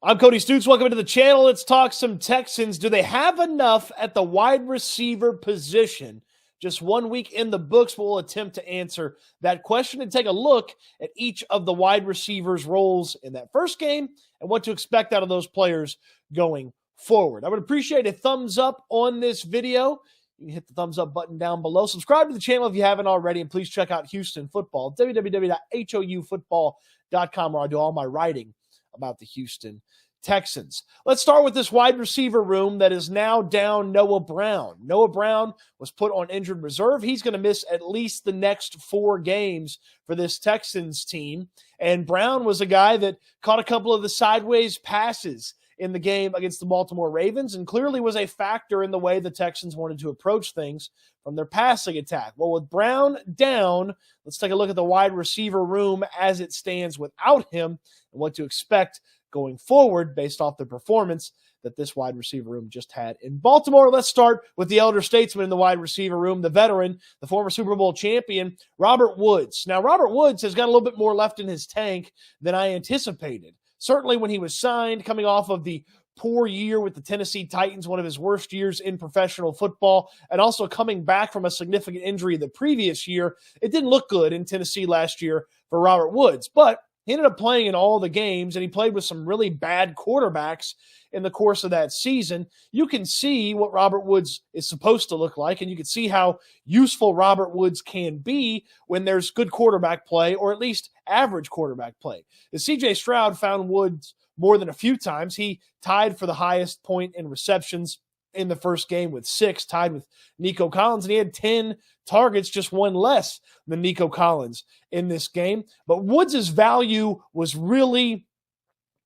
I'm Cody Stoots. Welcome to the channel. Let's talk some Texans. Do they have enough at the wide receiver position? Just 1 week in the books, but we'll attempt to answer that question and take a look at each of the wide receivers' roles in that first game and what to expect out of those players going forward. I would appreciate a thumbs up on this video. You can hit the thumbs up button down below. Subscribe to the channel if you haven't already, and please check out Houston Football, www.houfootball.com, where I do all my writing about the Houston Texans. Let's start with this wide receiver room that is now down Noah Brown. Noah Brown was put on injured reserve. He's going to miss at least the next 4 games for this Texans team. And Brown was a guy that caught a couple of the sideways passes in the game against the Baltimore Ravens and clearly was a factor in the way the Texans wanted to approach things from their passing attack. Well, with Brown down, let's take a look at the wide receiver room as it stands without him and what to expect going forward based off the performance that this wide receiver room just had in Baltimore. Let's start with the elder statesman in the wide receiver room, the veteran, the former Super Bowl champion, Robert Woods. Now, Robert Woods has got a little bit more left in his tank than I anticipated. Certainly when he was signed, coming off of the poor year with the Tennessee Titans, one of his worst years in professional football, and also coming back from a significant injury the previous year, it didn't look good in Tennessee last year for Robert Woods. But he ended up playing in all the games, and he played with some really bad quarterbacks in the course of that season. You can see what Robert Woods is supposed to look like, and you can see how useful Robert Woods can be when there's good quarterback play, or at least average quarterback play. The C.J. Stroud found Woods more than a few times. He tied for the highest point in receptions in the first game with 6, tied with Nico Collins, and he had 10 targets, just 1 less than Nico Collins in this game. But Woods' value was really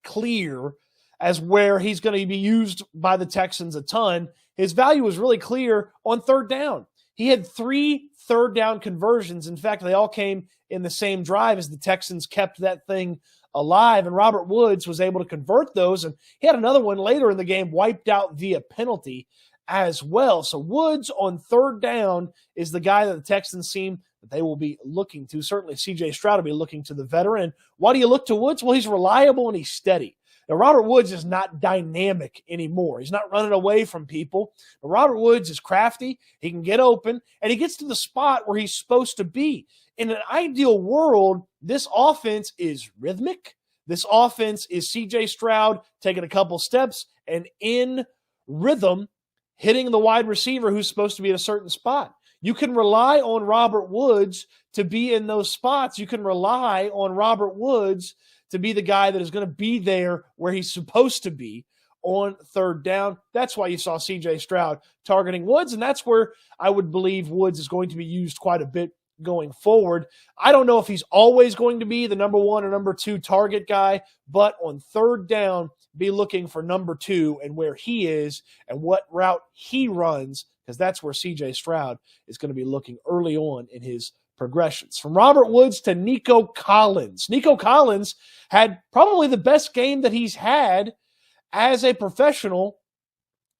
clear as where he's going to be used by the Texans a ton. His value was really clear on third down. He had 3 third down conversions. In fact, they all came in the same drive as the Texans kept that thing alive, and Robert Woods was able to convert those, and he had another one later in the game wiped out via penalty as well. So Woods on third down is the guy that the Texans seem that they will be looking to. Certainly C.J. Stroud will be looking to the veteran. Why do you look to Woods? Well, he's reliable and he's steady. Now, Robert Woods is not dynamic anymore. He's not running away from people. But Robert Woods is crafty. He can get open, and he gets to the spot where he's supposed to be. In an ideal world, this offense is rhythmic. This offense is C.J. Stroud taking a couple steps and in rhythm hitting the wide receiver who's supposed to be at a certain spot. You can rely on Robert Woods to be in those spots. You can rely on Robert Woods to be the guy that is going to be there where he's supposed to be on third down. That's why you saw C.J. Stroud targeting Woods, and that's where I would believe Woods is going to be used quite a bit going forward. I don't know if he's always going to be the number 1 or number 2 target guy, but on third down, be looking for number 2 and where he is and what route he runs, because that's where C.J. Stroud is going to be looking early on in his progressions. From Robert Woods to Nico Collins. Nico Collins had probably the best game that he's had as a professional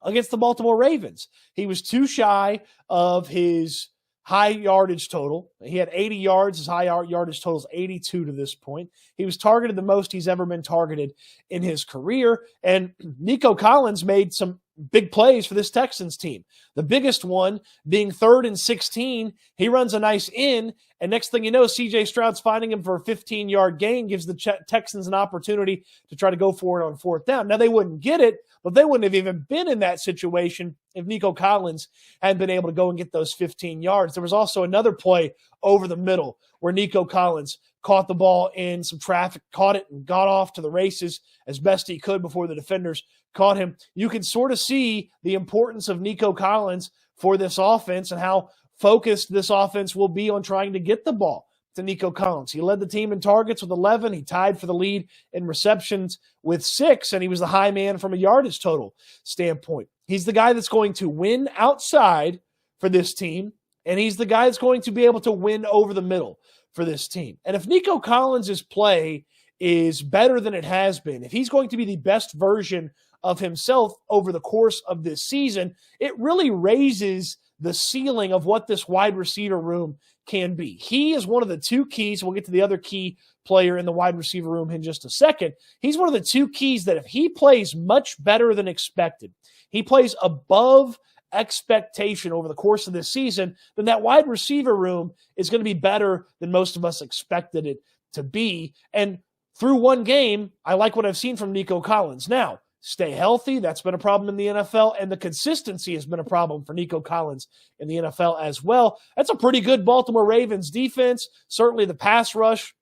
against the Baltimore Ravens. He was too shy of his high yardage total. He had 80 yards. His high yardage total is 82 to this point. He was targeted the most he's ever been targeted in his career. And Nico Collins made some big plays for this Texans team. The biggest one being 3rd and 16. He runs a nice in, and next thing you know, C.J. Stroud's finding him for a 15-yard gain, gives the Texans an opportunity to try to go for it on 4th down. Now, they wouldn't get it, but they wouldn't have even been in that situation if Nico Collins hadn't been able to go and get those 15 yards. There was also another play over the middle where Nico Collins caught the ball in some traffic, caught it, and got off to the races as best he could before the defenders caught him. You can sort of see the importance of Nico Collins for this offense and how focused this offense will be on trying to get the ball to Nico Collins. He led the team in targets with 11. He tied for the lead in receptions with 6, and he was the high man from a yardage total standpoint. He's the guy that's going to win outside for this team, and he's the guy that's going to be able to win over the middle for this team. And if Nico Collins' play is better than it has been, if he's going to be the best version of himself over the course of this season, it really raises the ceiling of what this wide receiver room can be. He is one of the two keys. We'll get to the other key player in the wide receiver room in just a second. He's one of the two keys that if he plays much better than expected, he plays above expectation over the course of this season, then that wide receiver room is going to be better than most of us expected it to be. And through one game, I like what I've seen from Nico Collins. Now, stay healthy. That's been a problem in the NFL, and the consistency has been a problem for Nico Collins in the NFL as well. That's a pretty good Baltimore Ravens defense. Certainly the pass rush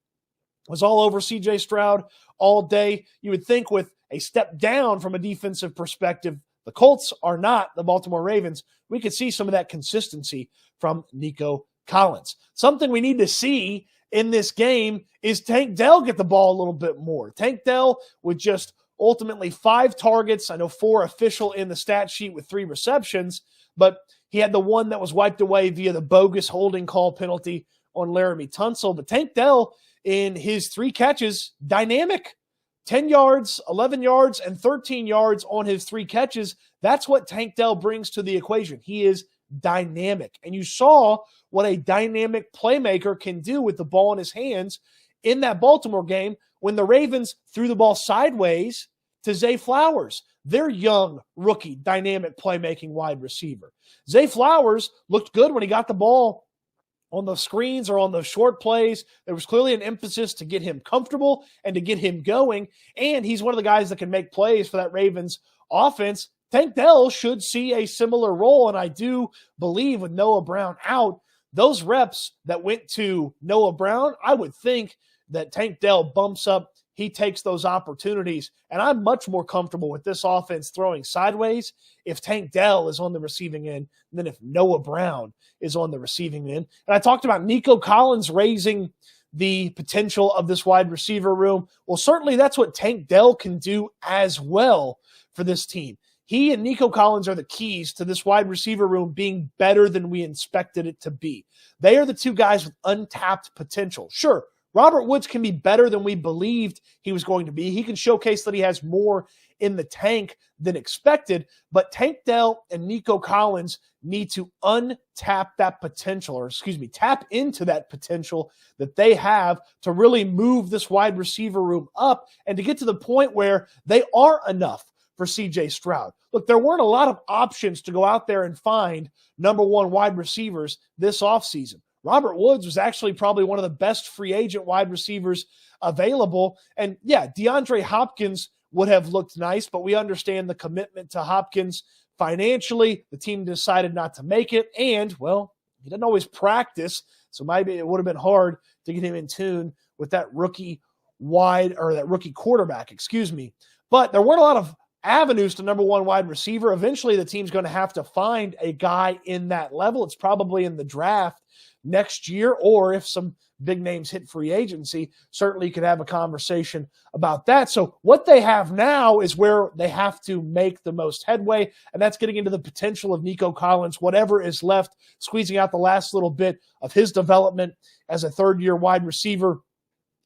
was all over C.J. Stroud all day. You would think with a step down from a defensive perspective, the Colts are not the Baltimore Ravens. We could see some of that consistency from Nico Collins. Something we need to see in this game is Tank Dell get the ball a little bit more. Tank Dell with just ultimately 5 targets. I know 4 official in the stat sheet with 3 receptions, but he had the one that was wiped away via the bogus holding call penalty on Laramie Tunsil. But Tank Dell in his 3 catches, dynamic. 10 yards, 11 yards, and 13 yards on his 3 catches. That's what Tank Dell brings to the equation. He is dynamic. And you saw what a dynamic playmaker can do with the ball in his hands in that Baltimore game when the Ravens threw the ball sideways to Zay Flowers, their young, rookie, dynamic playmaking wide receiver. Zay Flowers looked good when he got the ball on the screens or on the short plays. There was clearly an emphasis to get him comfortable and to get him going, and he's one of the guys that can make plays for that Ravens offense. Tank Dell should see a similar role, and I do believe with Noah Brown out, those reps that went to Noah Brown, I would think that Tank Dell bumps up. He takes those opportunities, and I'm much more comfortable with this offense throwing sideways if Tank Dell is on the receiving end than if Noah Brown is on the receiving end. And I talked about Nico Collins raising the potential of this wide receiver room. Well, certainly that's what Tank Dell can do as well for this team. He and Nico Collins are the keys to this wide receiver room being better than we expected it to be. They are the two guys with untapped potential. Sure, Robert Woods can be better than we believed he was going to be. He can showcase that he has more in the tank than expected, but Tank Dell and Nico Collins need to tap into that potential that they have to really move this wide receiver room up and to get to the point where they are enough for C.J. Stroud. Look, there weren't a lot of options to go out there and find number 1 wide receivers this offseason. Robert Woods was actually probably one of the best free agent wide receivers available. And yeah, DeAndre Hopkins would have looked nice, but we understand the commitment to Hopkins financially. The team decided not to make it. And, well, he doesn't always practice, so maybe it would have been hard to get him in tune with that rookie quarterback, But there weren't a lot of avenues to number 1 wide receiver. Eventually, the team's going to have to find a guy in that level. It's probably in the draft next year, or if some big names hit free agency, certainly you could have a conversation about that. So what they have now is where they have to make the most headway, and that's getting into the potential of Nico Collins, whatever is left, squeezing out the last little bit of his development as a third-year wide receiver,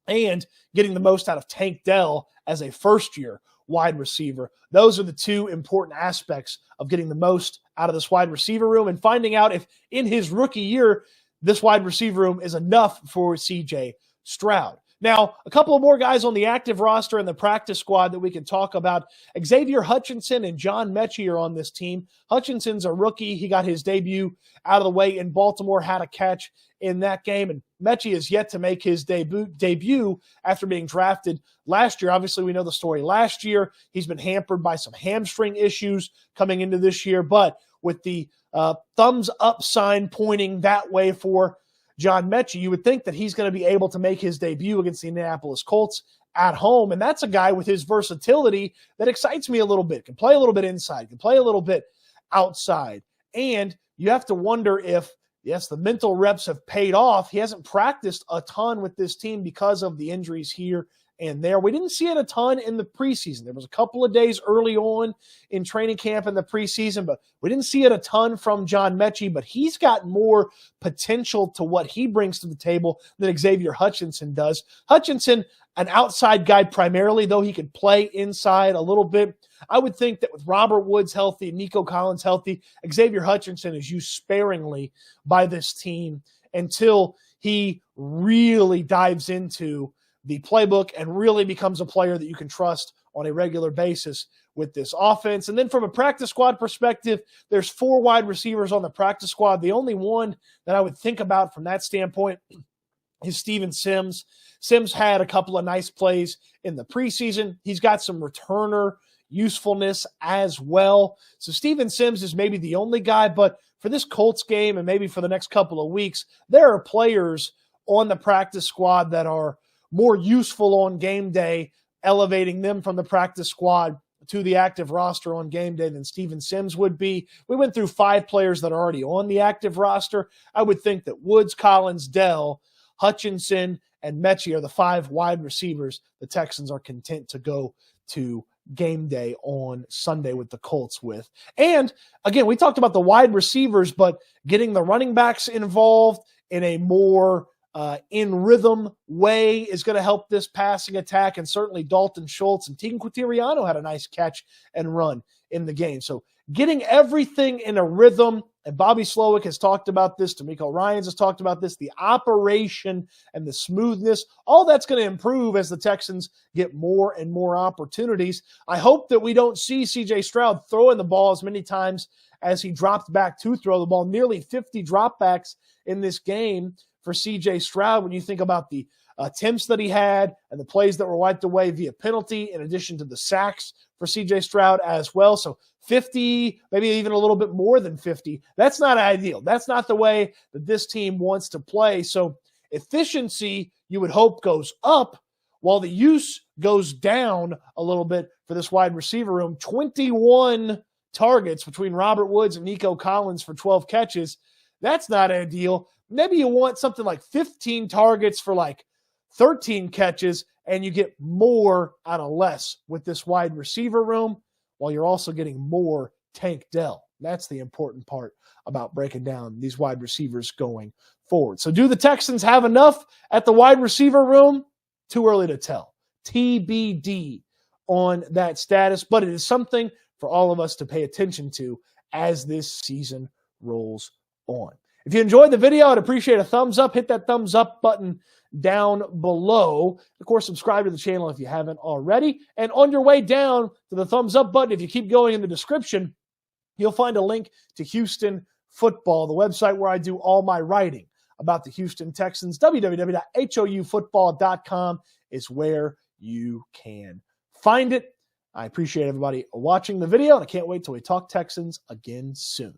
and getting the most out of Tank Dell as a first-year wide receiver. Those are the 2 important aspects of getting the most out of this wide receiver room and finding out if in his rookie year this wide receiver room is enough for C.J. Stroud. Now, a couple of more guys on the active roster and the practice squad that we can talk about. Xavier Hutchinson and John Mechie are on this team. Hutchinson's a rookie. He got his debut out of the way in Baltimore, had a catch in that game, and Mechie is yet to make his debut after being drafted last year. Obviously, we know the story last year. He's been hampered by some hamstring issues coming into this year, but with the thumbs up sign pointing that way for John Mechie, you would think that he's going to be able to make his debut against the Indianapolis Colts at home, and that's a guy with his versatility that excites me a little bit. Can play a little bit inside, can play a little bit outside, and you have to wonder if, yes, the mental reps have paid off. He hasn't practiced a ton with this team because of the injuries here and there. We didn't see it a ton in the preseason. There was a couple of days early on in training camp in the preseason, but we didn't see it a ton from John Mechie, but he's got more potential to what he brings to the table than Xavier Hutchinson does. Hutchinson, an outside guy primarily, though he could play inside a little bit. I would think that with Robert Woods healthy, Nico Collins healthy, Xavier Hutchinson is used sparingly by this team until he really dives into the playbook and really becomes a player that you can trust on a regular basis with this offense. And then from a practice squad perspective, there's 4 wide receivers on the practice squad. The only one that I would think about from that standpoint is Steven Sims. Sims had a couple of nice plays in the preseason. He's got some returner usefulness as well. So Steven Sims is maybe the only guy, but for this Colts game and maybe for the next couple of weeks, there are players on the practice squad that are more useful on game day, elevating them from the practice squad to the active roster on game day than Steven Sims would be. We went through 5 players that are already on the active roster. I would think that Woods, Collins, Dell, Hutchinson, and Mechie are the 5 wide receivers the Texans are content to go to game day on Sunday with the Colts with. And again, we talked about the wide receivers, but getting the running backs involved in a more in rhythm way is going to help this passing attack. And certainly Dalton Schultz and Tegan Quintiriano had a nice catch and run in the game. So getting everything in a rhythm, and Bobby Slowick has talked about this, D'Amico Ryans has talked about this, the operation and the smoothness, all that's going to improve as the Texans get more and more opportunities. I hope that we don't see C.J. Stroud throwing the ball as many times as he dropped back to throw the ball. Nearly 50 dropbacks in this game for C.J. Stroud when you think about the attempts that he had and the plays that were wiped away via penalty, in addition to the sacks for C.J. Stroud as well. So 50, maybe even a little bit more than 50. That's not ideal. That's not the way that this team wants to play. So efficiency, you would hope, goes up while the use goes down a little bit for this wide receiver room. 21 targets between Robert Woods and Nico Collins for 12 catches. That's not ideal. Maybe you want something like 15 targets for like 13 catches, and you get more out of less with this wide receiver room, while you're also getting more Tank Dell. That's the important part about breaking down these wide receivers going forward. So do the Texans have enough at the wide receiver room? Too early to tell. TBD on that status, but it is something for all of us to pay attention to as this season rolls on. If you enjoyed the video, I'd appreciate a thumbs up. Hit that thumbs up button down below. Of course, subscribe to the channel if you haven't already. And on your way down to the thumbs up button, if you keep going in the description, you'll find a link to Houston Football, the website where I do all my writing about the Houston Texans. www.houfootball.com is where you can find it. I appreciate everybody watching the video, and I can't wait till we talk Texans again soon.